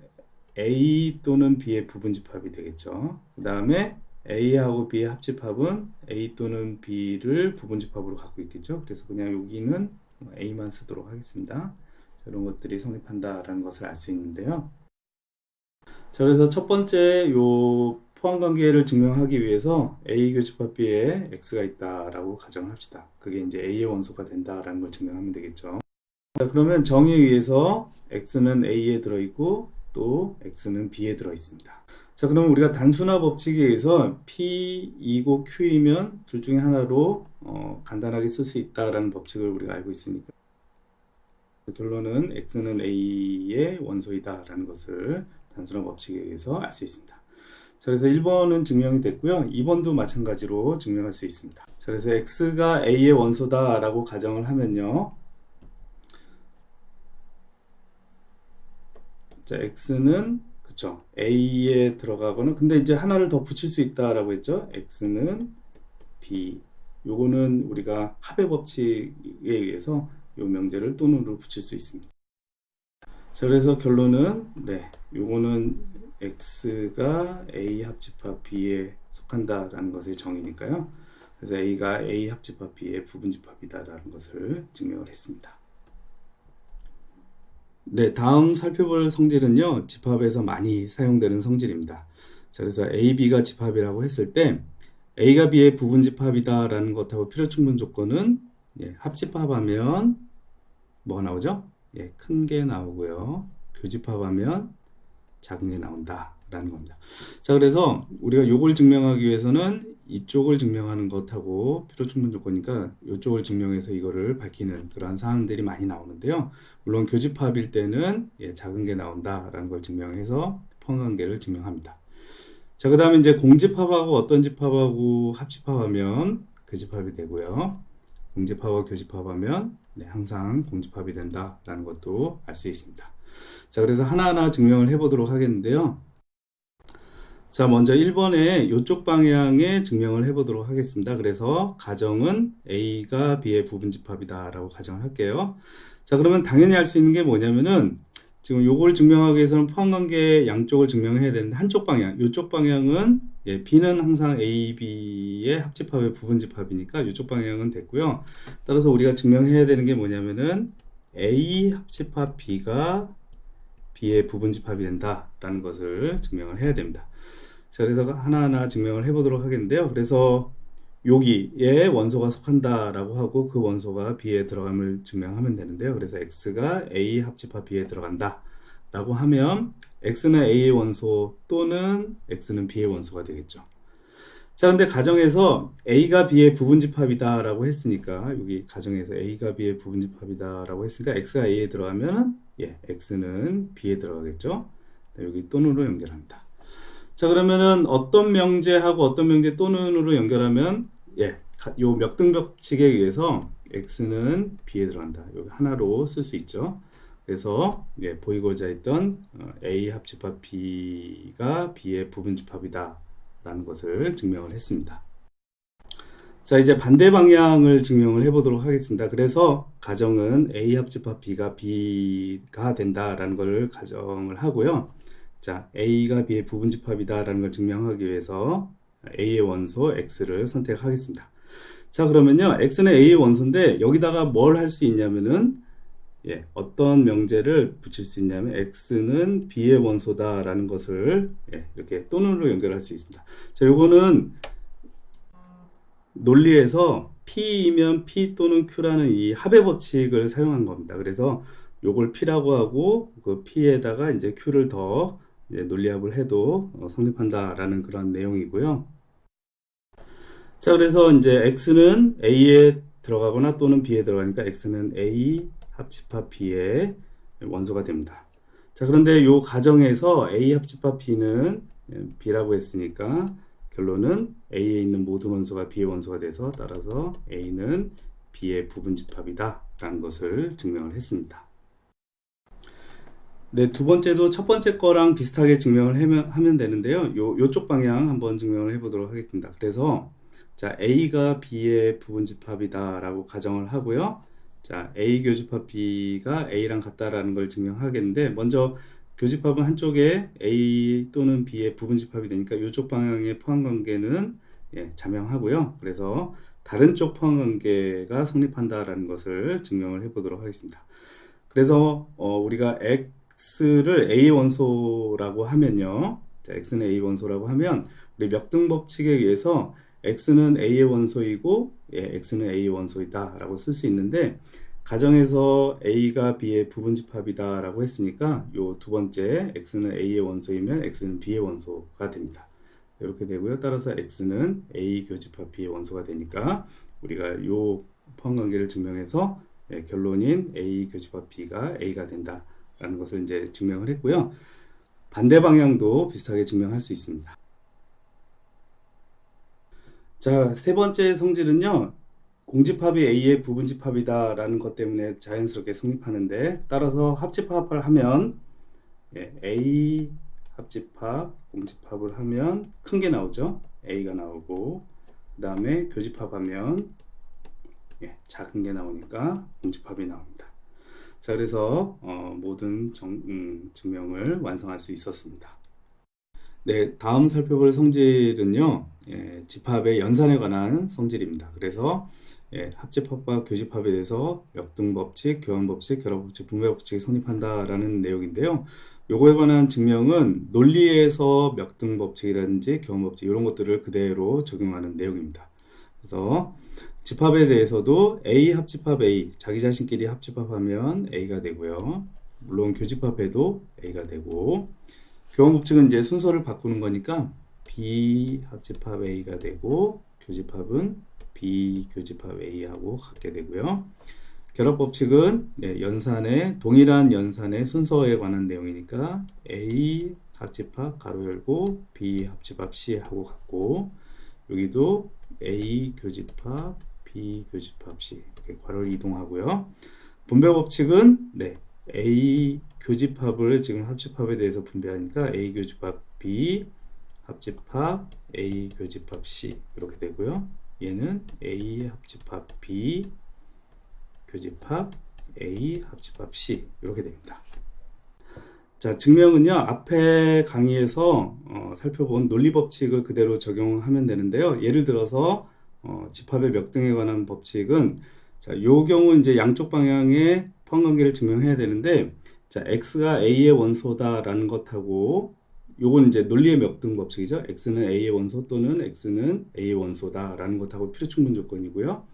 A 또는 B의 부분집합이 되겠죠. 그 다음에 A하고 B의 합집합은 A 또는 B를 부분집합으로 갖고 있겠죠. 그래서 그냥 여기는 A만 쓰도록 하겠습니다. 자, 이런 것들이 성립한다라는 것을 알 수 있는데요. 자, 그래서 첫 번째 요 포함관계를 증명하기 위해서 A 교집합 B에 X가 있다라고 가정을 합시다. 그게 이제 A의 원소가 된다라는 걸 증명하면 되겠죠. 자, 그러면 정의에 의해서 X는 A에 들어있고 또 X는 B에 들어있습니다. 자, 그러면 우리가 단순화 법칙에 의해서 P이고 Q이면 둘 중에 하나로 간단하게 쓸 수 있다라는 법칙을 우리가 알고 있으니까 결론은 X는 A의 원소이다라는 것을 단순화 법칙에 의해서 알 수 있습니다. 자, 그래서 1번은 증명이 됐고요. 2번도 마찬가지로 증명할 수 있습니다. 자, 그래서 X가 A의 원소다라고 가정을 하면요. 자, X는 그쵸, A에 들어가거나 근데 이제 하나를 더 붙일 수 있다라고 했죠. X는 B. 요거는 우리가 합의 법칙에 의해서 요 명제를 또는으로 붙일 수 있습니다. 자, 그래서 결론은 네, 요거는 X가 A 합집합 B에 속한다라는 것의 정의니까요. 그래서 A가 A 합집합 B의 부분집합이다라는 것을 증명을 했습니다. 네, 다음 살펴볼 성질은요, 집합에서 많이 사용되는 성질입니다. 자, 그래서 A, B가 집합이라고 했을 때 A가 B의 부분집합이다라는 것하고 필요충분 조건은 합집합하면 뭐가 나오죠? 큰 게 나오고요. 교집합하면 작은 게 나온다라는 겁니다. 자, 그래서 우리가 요걸 증명하기 위해서는 이쪽을 증명하는 것하고 필요충분 조건이니까 이쪽을 증명해서 이거를 밝히는 그러한 사항들이 많이 나오는데요. 물론 교집합일 때는 작은 게 나온다라는 걸 증명해서 포함관계를 증명합니다. 자, 그 다음에 이제 공집합하고 어떤 집합하고 합집합하면 교집합이 되고요. 공집합하고 교집합하면 항상 공집합이 된다라는 것도 알 수 있습니다. 자, 그래서 하나하나 증명을 해보도록 하겠는데요. 자, 먼저 1번에 이쪽 방향에 증명을 해보도록 하겠습니다. 그래서 가정은 A가 B의 부분집합이다 라고 가정을 할게요. 자, 그러면 당연히 할 수 있는 게 뭐냐면은 지금 요걸 증명하기 위해서는 포함관계 양쪽을 증명해야 되는데 한쪽 방향, 이쪽 방향은 B는 항상 A, B의 합집합의 부분집합이니까 이쪽 방향은 됐고요. 따라서 우리가 증명해야 되는 게 뭐냐면은 A 합집합 B가 B의 부분집합이 된다라는 것을 증명을 해야 됩니다. 자, 그래서 하나하나 증명을 해보도록 하겠는데요. 그래서 여기에 원소가 속한다라고 하고 그 원소가 B에 들어감을 증명하면 되는데요. 그래서 X가 A 합집합 B에 들어간다 라고 하면 X는 A의 원소 또는 X는 B의 원소가 되겠죠. 자, 근데 가정에서 A가 B의 부분집합이다 라고 했으니까 여기 가정에서 A가 B의 부분집합이다 라고 했으니까 X가 A에 들어가면 X는 B에 들어가겠죠. 여기 또는으로 연결합니다. 자, 그러면은 어떤 명제하고 어떤 명제 또는으로 연결하면 요 역등법칙에 의해서 X는 B에 들어간다. 여기 하나로 쓸 수 있죠. 그래서 보이고자 했던 A 합집합 B가 B의 부분집합이다 라는 것을 증명을 했습니다. 자, 이제 반대 방향을 증명을 해보도록 하겠습니다. 그래서 가정은 A 합집합 B가 B가 된다라는 걸 가정을 하고요. 자, A가 B의 부분집합이다라는 걸 증명하기 위해서 A의 원소 X를 선택하겠습니다. 자, 그러면요, X는 A의 원소인데 여기다가 뭘 할 수 있냐면은 어떤 명제를 붙일 수 있냐면 X는 B의 원소다라는 것을 이렇게 또는으로 연결할 수 있습니다. 자, 요거는 논리에서 P이면 P 또는 Q라는 이 합의 법칙을 사용한 겁니다. 그래서 요걸 P라고 하고 그 P에다가 이제 Q를 더 논리합을 해도 성립한다라는 그런 내용이고요. 자, 그래서 이제 X는 A에 들어가거나 또는 B에 들어가니까 X는 A 합집합 B의 원소가 됩니다. 자, 그런데 요 가정에서 A 합집합 B는 B라고 했으니까 결론은 A에 있는 모든 원소가 B의 원소가 돼서 따라서 A는 B의 부분집합이다 라는 것을 증명을 했습니다. 네, 두 번째도 첫 번째 거랑 비슷하게 증명을 하면 되는데요. 요쪽 방향 한번 증명을 해보도록 하겠습니다. 그래서 자, A가 B의 부분집합이다 라고 가정을 하고요. 자, A 교집합 B가 A랑 같다라는 걸 증명하겠는데, 먼저 교집합은 한쪽에 A 또는 B의 부분집합이 되니까 이쪽 방향의 포함관계는 자명하고요. 그래서 다른 쪽 포함관계가 성립한다라는 것을 증명을 해보도록 하겠습니다. 그래서 우리가 X를 A 원소라고 하면요. 자, X는 A 원소라고 하면 우리 역등 법칙에 의해서 X는 A의 원소이고 X는 A의 원소이다 라고 쓸 수 있는데, 가정에서 A가 B의 부분집합이다 라고 했으니까 요 두 번째 X는 A의 원소이면 X는 B의 원소가 됩니다. 이렇게 되고요. 따라서 X는 A 교집합 B의 원소가 되니까 우리가 요 포함관계를 증명해서 결론인 A 교집합 B가 A가 된다 라는 것을 이제 증명을 했고요. 반대 방향도 비슷하게 증명할 수 있습니다. 자, 세 번째 성질은요, 공집합이 A의 부분집합이다 라는 것 때문에 자연스럽게 성립하는데, 따라서 합집합을 하면 A 합집합, 공집합을 하면 큰 게 나오죠. A가 나오고, 그 다음에 교집합하면 작은 게 나오니까 공집합이 나옵니다. 자, 그래서 모든 증명을 완성할 수 있었습니다. 네, 다음 살펴볼 성질은요, 집합의 연산에 관한 성질입니다. 그래서 합집합과 교집합에 대해서 역등법칙, 교환법칙, 결합법칙, 분배법칙이 성립한다라는 내용인데요. 요거에 관한 증명은 논리에서 역등법칙이라든지 교환법칙 이런 것들을 그대로 적용하는 내용입니다. 그래서 집합에 대해서도 A 합집합 A, 자기 자신끼리 합집합하면 A가 되고요. 물론 교집합해도 A가 되고, 교환법칙은 이제 순서를 바꾸는 거니까 B 합집합 A가 되고, 교집합은 B 교집합 A하고 같게 되고요. 결합법칙은 연산의 동일한 연산의 순서에 관한 내용이니까 A 합집합 가로 열고 B 합집합 C하고 같고, 여기도 A 교집합 B 교집합 C 이렇게 괄호를 이동하고요. 분배법칙은 A 교집합을 지금 합집합에 대해서 분배하니까 A 교집합 B 합집합 A 교집합 C 이렇게 되고요. 얘는 A 합집합 B 교집합 A 합집합 C 이렇게 됩니다. 자, 증명은요, 앞에 강의에서 살펴본 논리법칙을 그대로 적용하면 되는데요. 예를 들어서 집합의 멱등에 관한 법칙은, 자, 요 경우 이제 양쪽 방향의 포함관계를 증명해야 되는데, 자, X가 A의 원소다라는 것하고, 요건 이제 논리의 멱등 법칙이죠. X는 A의 원소 또는 X는 A의 원소다라는 것하고 필요충분 조건이고요.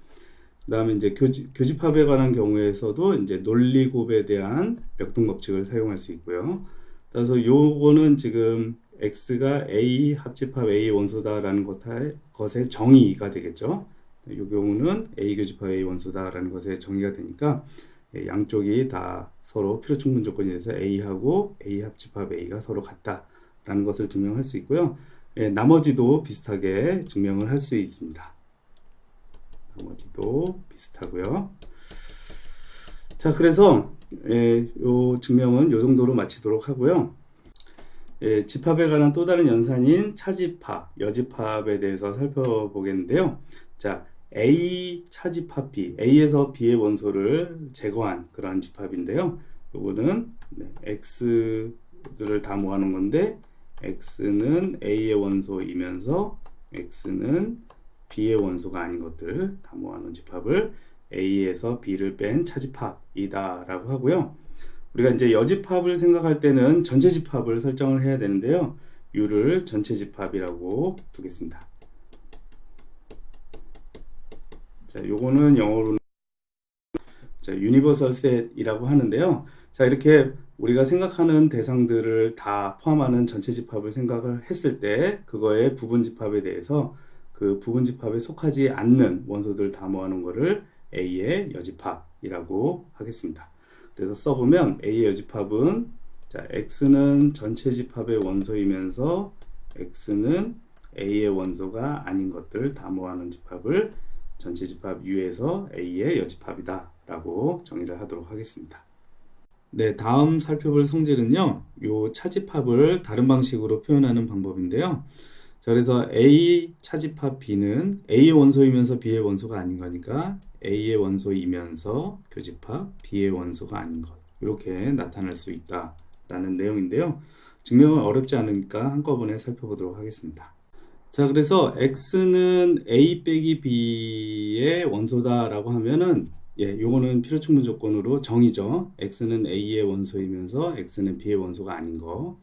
그 다음에 이제 교집합에 관한 경우에서도 이제 논리곱에 대한 멱등 법칙을 사용할 수 있고요. 따라서 요거는 지금 X가 A 합집합 A 원소다라는 것의 정의가 되겠죠. 이 경우는 A 교집합 A 원소다라는 것의 정의가 되니까 양쪽이 다 서로 필요충분 조건이 돼서 A하고 A 합집합 A가 서로 같다라는 것을 증명할 수 있고요. 나머지도 비슷하게 증명을 할 수 있습니다. 나머지도 비슷하고요. 자, 그래서 요 증명은 요 정도로 마치도록 하고요. 집합에 관한 또 다른 연산인 차집합, 여집합에 대해서 살펴보겠는데요. 자, A 차집합 B, A에서 B의 원소를 제거한 그러한 집합인데요. 요거는 X들을 다 모아놓은 건데, X는 A의 원소이면서 X는 B의 원소가 아닌 것들 다 모아놓은 집합을 A에서 B를 뺀 차집합이다 라고 하고요. 우리가 이제 여집합을 생각할 때는 전체 집합을 설정을 해야 되는데요. U를 전체 집합이라고 두겠습니다. 자, 요거는 영어로는 유니버설 셋이라고 하는데요. 자, 이렇게 우리가 생각하는 대상들을 다 포함하는 전체 집합을 생각을 했을 때, 그거의 부분 집합에 대해서 그 부분 집합에 속하지 않는 원소들 다 모아놓은 거를 A의 여집합이라고 하겠습니다. 그래서 써보면 A의 여집합은, 자, X는 전체 집합의 원소이면서 X는 A의 원소가 아닌 것들 다 모아놓은 집합을 전체 집합 U에서 A의 여집합이다 라고 정의를 하도록 하겠습니다. 네, 다음 살펴볼 성질은요, 요 차집합을 다른 방식으로 표현하는 방법인데요. 자, 그래서 A 차집합 B는 A의 원소이면서 B의 원소가 아닌 거니까 A의 원소이면서 교집합 B의 원소가 아닌 것, 이렇게 나타날 수 있다라는 내용인데요. 증명은 어렵지 않으니까 한꺼번에 살펴보도록 하겠습니다. 자, 그래서 X는 A 빼기 B의 원소다라고 하면은 요거는 필요충분 조건으로 정의죠. X는 A의 원소이면서 X는 B의 원소가 아닌 거.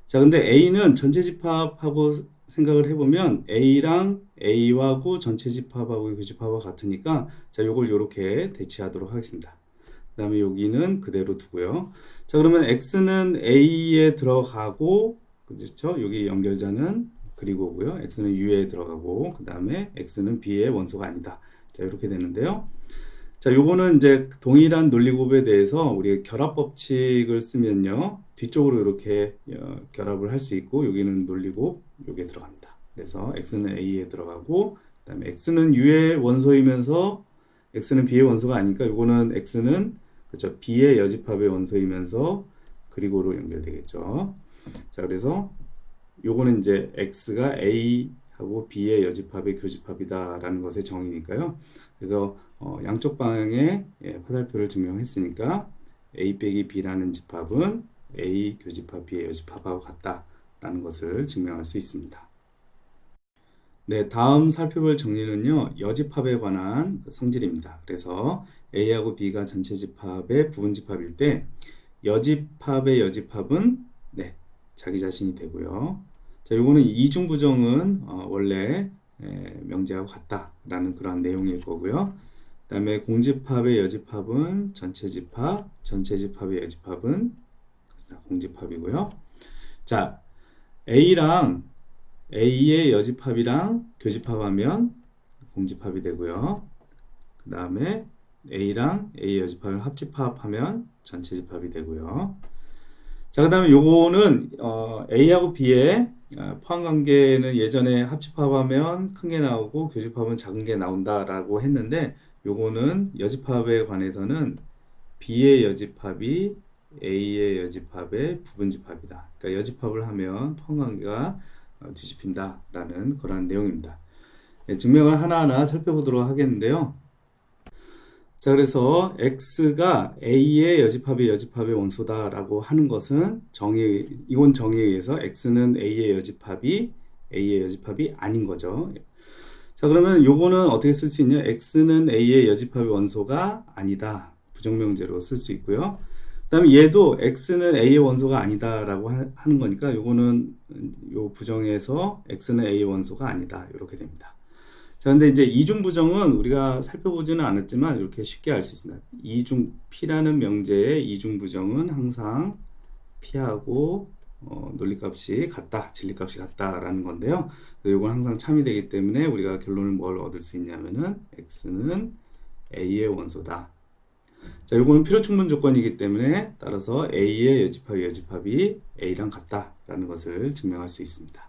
자, 근데 A는 전체 집합하고 생각을 해보면 A랑 A하고 전체 집합하고 교집합하고 같으니까 자, 요걸 요렇게 대치하도록 하겠습니다. 그 다음에 여기는 그대로 두고요. 자, 그러면 X는 A에 들어가고, 그렇죠? 여기 연결자는 그리고고요. X는 U에 들어가고, 그 다음에 X는 B의 원소가 아니다. 자, 이렇게 되는데요. 자, 요거는 이제 동일한 논리곱에 대해서 우리 결합 법칙을 쓰면요. 뒤쪽으로 이렇게 결합을 할 수 있고, 여기는 논리곱, 여기에 들어갑니다. 그래서 X는 A에 들어가고, 그 다음에 X는 U의 원소이면서 X는 B의 원소가 아니니까 요거는 X는 그렇죠. B의 여집합의 원소이면서 그리고로 연결되겠죠. 자, 그래서 요거는 이제 X가 A하고 B의 여집합의 교집합이다라는 것의 정의니까요. 그래서 양쪽 방향의 화살표를 증명했으니까 A 빼기 B라는 집합은 A 교집합 B의 여집합하고 같다라는 것을 증명할 수 있습니다. 네, 다음 살펴볼 정리는요, 여집합에 관한 성질입니다. 그래서 A하고 B가 전체 집합의 부분 집합일 때 여집합의 여집합은 자기 자신이 되고요. 자, 요거는 이중부정은 원래 명제하고 같다라는 그런 내용일 거고요. 그 다음에 공집합의 여집합은 전체 집합, 전체 집합의 여집합은 공집합이고요. 자, A의 여집합이랑 교집합하면 공집합이 되고요. 그 다음에 A랑 A의 여집합을 합집합하면 전체 집합이 되고요. 자, 그 다음에 요거는 A하고 B의 포함관계는 예전에 합집합하면 큰 게 나오고 교집합은 작은 게 나온다라고 했는데 요거는 여집합에 관해서는 B의 여집합이 A의 여집합의 부분집합이다. 그러니까 여집합을 하면 포함관계가 뒤집힌다라는 그런 내용입니다. 증명을 하나하나 살펴보도록 하겠는데요. 자, 그래서 X가 A의 여집합의 원소다라고 하는 것은 이건 정의에 의해서 X는 A의 여집합이 아닌 거죠. 자, 그러면 요거는 어떻게 쓸 수 있냐? X는 A의 여집합의 원소가 아니다. 부정명제로 쓸 수 있고요. 그 다음에 얘도 X는 A의 원소가 아니다라고 하는 거니까 요거는 요 부정에서 X는 A의 원소가 아니다. 이렇게 됩니다. 자, 근데 이제 이중부정은 우리가 살펴보지는 않았지만 이렇게 쉽게 알 수 있습니다. P라는 명제의 이중부정은 항상 P하고 논리값이 같다, 진리값이 같다라는 건데요. 이건 항상 참이 되기 때문에 우리가 결론을 뭘 얻을 수 있냐면은 X는 A의 원소다. 자, 이거는 필요충분 조건이기 때문에 따라서 A의 여집합이 A랑 같다라는 것을 증명할 수 있습니다.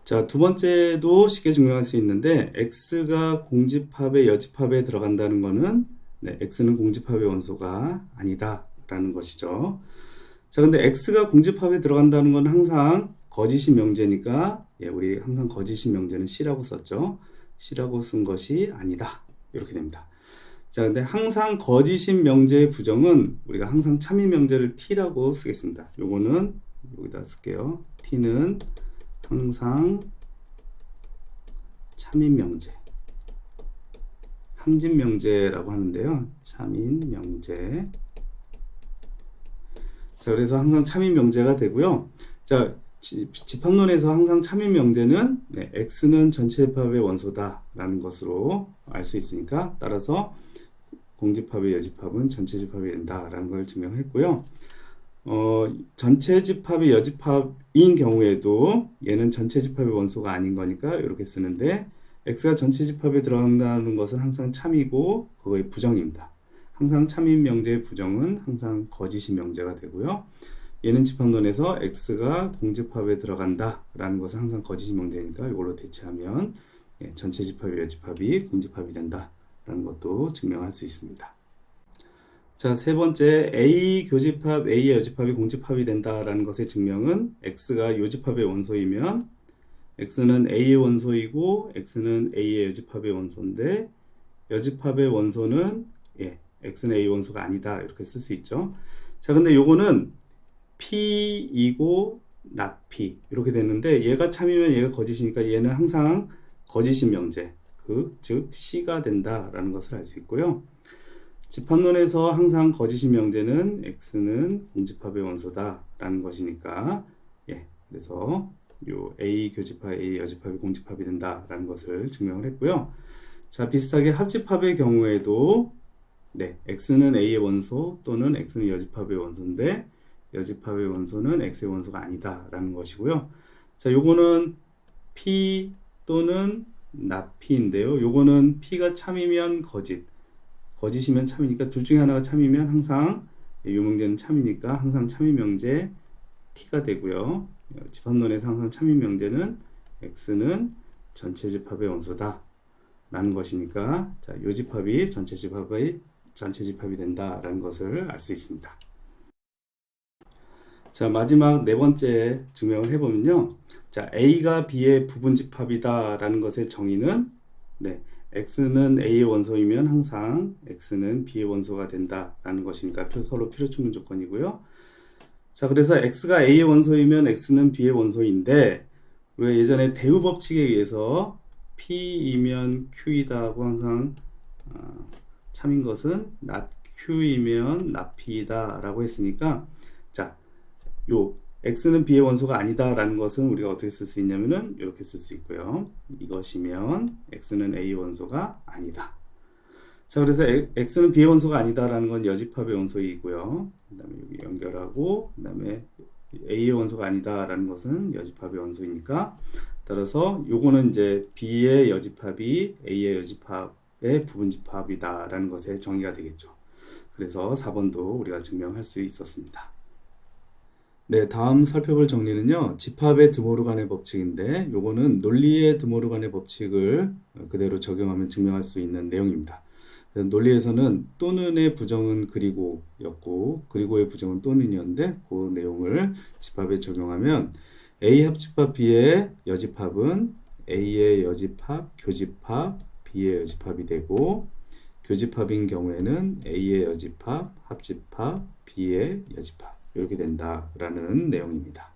자, 두 번째도 쉽게 증명할 수 있는데 X가 공집합의 여집합에 들어간다는 것은 X는 공집합의 원소가 아니다 라는 것이죠. 자, 근데 X가 공집합에 들어간다는 건 항상 거짓인 명제니까 우리 항상 거짓인 명제는 C라고 썼죠. C라고 쓴 것이 아니다. 이렇게 됩니다. 자, 근데 항상 거짓인 명제의 부정은 우리가 항상 참인 명제를 T라고 쓰겠습니다. 요거는 여기다 쓸게요. T는 항상 참인 명제, 항진 명제라고 하는데요. 참인 명제. 자, 그래서 항상 참인 명제가 되고요. 자, 집합론에서 항상 참인 명제는 X는 전체 집합의 원소다라는 것으로 알 수 있으니까 따라서 공집합의 여집합은 전체 집합이 된다라는 걸 증명했고요. 전체 집합의 여집합인 경우에도 얘는 전체 집합의 원소가 아닌 거니까 이렇게 쓰는데 X가 전체 집합에 들어간다는 것은 항상 참이고 그거의 부정입니다. 항상 참인 명제의 부정은 항상 거짓인 명제가 되고요. 얘는 집합론에서 x가 공집합에 들어간다 라는 것은 항상 거짓 명제니까 이걸로 대체하면 전체 집합이 여집합이 공집합이 된다 라는 것도 증명할 수 있습니다. 자, 세 번째, A 교집합, A의 여집합이 공집합이 된다라는 것의 증명은 x가 요집합의 원소이면 x는 A의 원소이고 x는 A의 여집합의 원소인데 여집합의 원소는 x는 A 원소가 아니다 이렇게 쓸 수 있죠. 자, 근데 요거는 P이고 not P 이렇게 됐는데 얘가 참이면 얘가 거짓이니까 얘는 항상 거짓인 명제, 즉 C가 된다라는 것을 알 수 있고요. 집합론에서 항상 거짓인 명제는 x는 공집합의 원소다 라는 것이니까 그래서 요 A 교집합, A 여집합이 공집합이 된다 라는 것을 증명을 했고요. 자, 비슷하게 합집합의 경우에도 x는 A의 원소 또는 x는 여집합의 원소인데 여집합의 원소는 x의 원소가 아니다 라는 것이고요. 자, 요거는 P 또는 not P인데요. 요거는 P가 참이면 거짓이면 참이니까 둘 중에 하나가 참이면 항상 요 명제는 참이니까 항상 참이 명제 T가 되고요. 집합론에서 항상 참이 명제는 x는 전체 집합의 원소다 라는 것이니까 자, 요 집합이 전체 집합이 된다 라는 것을 알 수 있습니다. 자, 마지막 네 번째 증명을 해보면요. 자, A가 B의 부분 집합이다 라는 것의 정의는 x는 A의 원소이면 항상 x는 B의 원소가 된다 라는 것이니까 서로 필요충분 조건이고요. 자, 그래서 x가 A의 원소이면 x는 B의 원소인데 우리가 예전에 대우 법칙에 의해서 P이면 Q이다 하고 항상 참인 것은 not Q이면 not P이다 라고 했으니까 자, 요 x는 B의 원소가 아니다 라는 것은 우리가 어떻게 쓸 수 있냐면은 이렇게 쓸 수 있고요. 이것이면 x는 A의 원소가 아니다. 자, 그래서 x는 B의 원소가 아니다 라는 건 여집합의 원소이고요. 그 다음에 여기 연결하고 그 다음에 A의 원소가 아니다 라는 것은 여집합의 원소이니까 따라서 요거는 이제 B의 여집합이 A의 여집합의 부분집합이다 라는 것의 정의가 되겠죠. 그래서 4번도 우리가 증명할 수 있었습니다. 네, 다음 살펴볼 정리는요. 집합의 드모르간의 법칙인데 요거는 논리의 드모르간의 법칙을 그대로 적용하면 증명할 수 있는 내용입니다. 논리에서는 또는의 부정은 그리고였고 그리고의 부정은 또는이었는데 그 내용을 집합에 적용하면 A 합집합 B의 여집합은 A의 여집합, 교집합, B의 여집합이 되고 교집합인 경우에는 A의 여집합, 합집합, B의 여집합 이렇게 된다라는 내용입니다.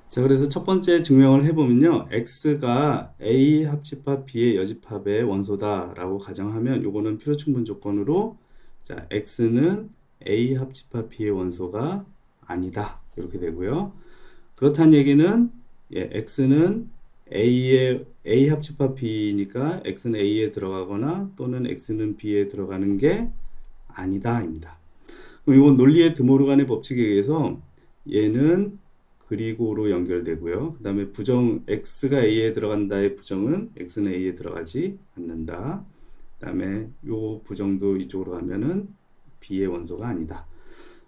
자, 그래서 첫 번째 증명을 해보면요. x가 A 합집합 B의 여집합의 원소다 라고 가정하면 요거는 필요충분 조건으로 자, x는 A 합집합 B의 원소가 아니다 이렇게 되고요. 그렇다는 얘기는 x는 A 합집합 B니까 x는 A에 들어가거나 또는 x는 B에 들어가는 게 아니다 입니다. 그럼 이건 논리의 드모르간의 법칙에 의해서 얘는 그리고로 연결되고요. 그 다음에 부정 x가 A에 들어간다의 부정은 x는 A에 들어가지 않는다. 그 다음에 요 부정도 이쪽으로 가면은 B의 원소가 아니다.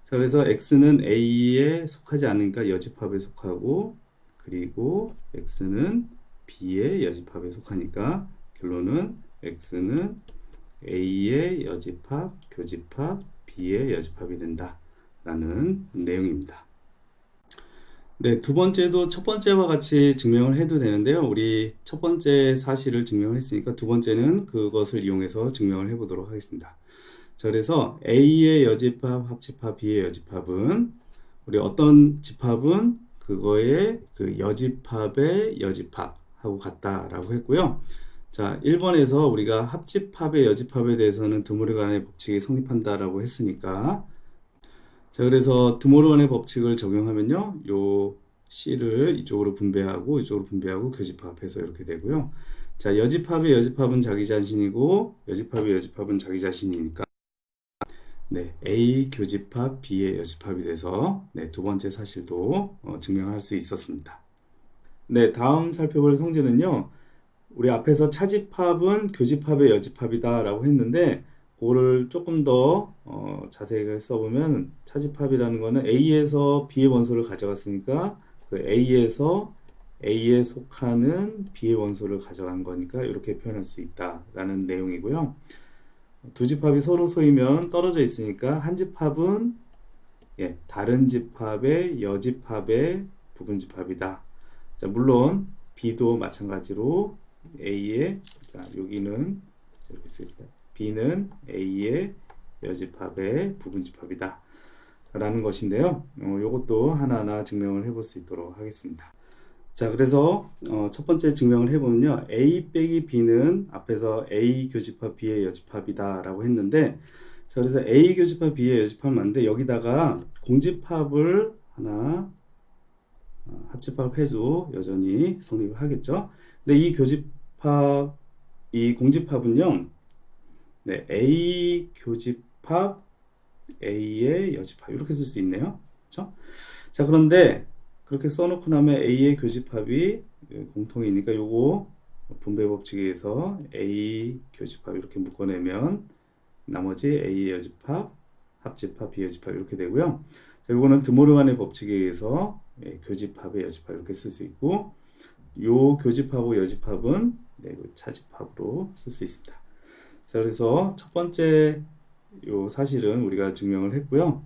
자, 그래서 x는 A에 속하지 않으니까 여집합에 속하고 그리고 x는 B의 여집합에 속하니까 결론은 x는 A의 여집합, 교집합, B의 여집합이 된다 라는 내용입니다. 네, 두 번째도 첫 번째와 같이 증명을 해도 되는데요. 우리 첫 번째 사실을 증명을 했으니까 두 번째는 그것을 이용해서 증명을 해 보도록 하겠습니다. 자, 그래서 A의 여집합, 합집합, B의 여집합은 우리 어떤 집합은 그거의 그 여집합의 여집합하고 같다라고 했고요. 자, 1번에서 우리가 합집합의 여집합에 대해서는 드모르간의 법칙이 성립한다라고 했으니까 자, 그래서 드모르간의 법칙을 적용하면요. 요 C를 이쪽으로 분배하고 이쪽으로 분배하고 교집합해서 이렇게 되고요. 자, 여집합의 여집합은 자기 자신이고 여집합의 여집합은 자기 자신이니까 A 교집합 B의 여집합이 돼서 두 번째 사실도 증명할 수 있었습니다. 네, 다음 살펴볼 성질은요. 우리 앞에서 차집합은 교집합의 여집합이다 라고 했는데 그거를 조금 더 자세하게 써보면 차집합이라는 거는 A에서 B의 원소를 가져갔으니까 그 A에서 A에 속하는 B의 원소를 가져간 거니까 이렇게 표현할 수 있다라는 내용이고요. 두 집합이 서로 쏘이면 떨어져 있으니까 한 집합은 다른 집합의 여집합의 부분집합이다. 자, 물론 B도 마찬가지로 A의 여기는 이렇게 쓰겠습니다. B는 A의 여집합의 부분집합이다 라는 것인데요. 이것도 하나하나 증명을 해볼 수 있도록 하겠습니다. 자, 그래서 첫 번째 증명을 해보면요. A 빼기 B는 앞에서 A 교집합 B의 여집합이다 라고 했는데, 자, 그래서 A 교집합 B의 여집합은 맞는데 여기다가 공집합을 하나 합집합 해도 여전히 성립을 하겠죠. 근데 이 교집합, 이 공집합은요, A 교집합 A의 여집합 이렇게 쓸 수 있네요. 그렇죠? 자, 그런데 그렇게 써놓고 나면 A의 교집합이 공통이니까 요거 분배 법칙에 의해서 A 교집합 이렇게 묶어내면 나머지 A의 여집합, 합집합, 비여집합 이렇게 되고요. 자, 요거는 드모르간의 법칙에 의해서 교집합의 여집합 이렇게 쓸 수 있고, 요 교집합하고 여집합은 차집합으로 쓸 수 있습니다. 자, 그래서 첫 번째 요 사실은 우리가 증명을 했고요.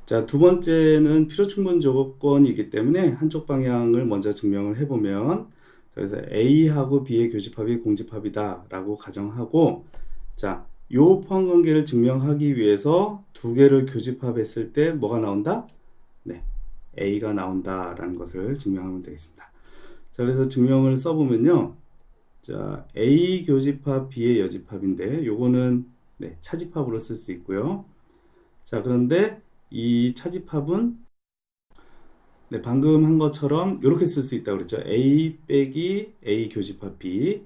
자, 두 번째는 필요충분 조건이기 때문에 한쪽 방향을 먼저 증명을 해보면, 그래서 A하고 B의 교집합이 공집합이다 라고 가정하고, 자, 요 포함관계를 증명하기 위해서 두 개를 교집합했을 때 뭐가 나온다? A가 나온다 라는 것을 증명하면 되겠습니다. 자, 그래서 증명을 써보면요. 자, A 교집합 B의 여집합인데 요거는 차집합으로 쓸 수 있고요. 자, 그런데 이 차집합은 방금 한 것처럼 이렇게 쓸 수 있다고 그랬죠. A 빼기 A 교집합 B.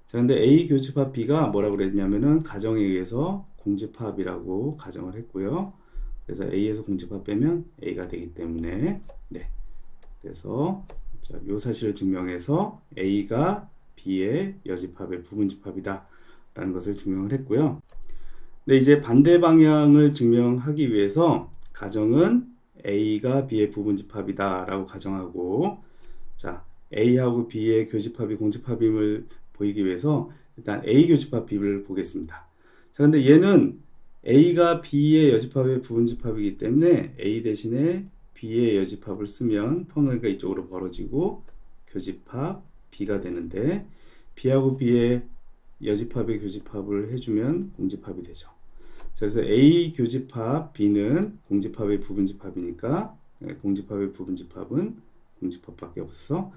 자, 근데 A 교집합 B가 뭐라고 그랬냐면은 가정에 의해서 공집합이라고 가정을 했고요. 그래서 A에서 공집합 빼면 A가 되기 때문에 그래서 자, 요 사실을 증명해서 A가 B의 여집합의 부분집합이다 라는 것을 증명을 했고요. 근데 이제 반대 방향을 증명하기 위해서 가정은 A가 B의 부분집합이다 라고 가정하고, 자, A하고 B의 교집합이 공집합임을 보이기 위해서 일단 A 교집합 B를 보겠습니다. 자, 근데 얘는 A가 B의 여집합의 부분집합이기 때문에 A 대신에 B의 여집합을 쓰면 평행가 이쪽으로 벌어지고 교집합 B가 되는데, B하고 B의 여집합의 교집합을 해주면 공집합이 되죠. 그래서 A 교집합 B는 공집합의 부분집합이니까 공집합의 부분집합은 공집합밖에 없어서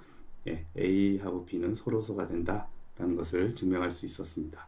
A하고 B는 서로서가 된다라는 것을 증명할 수 있었습니다.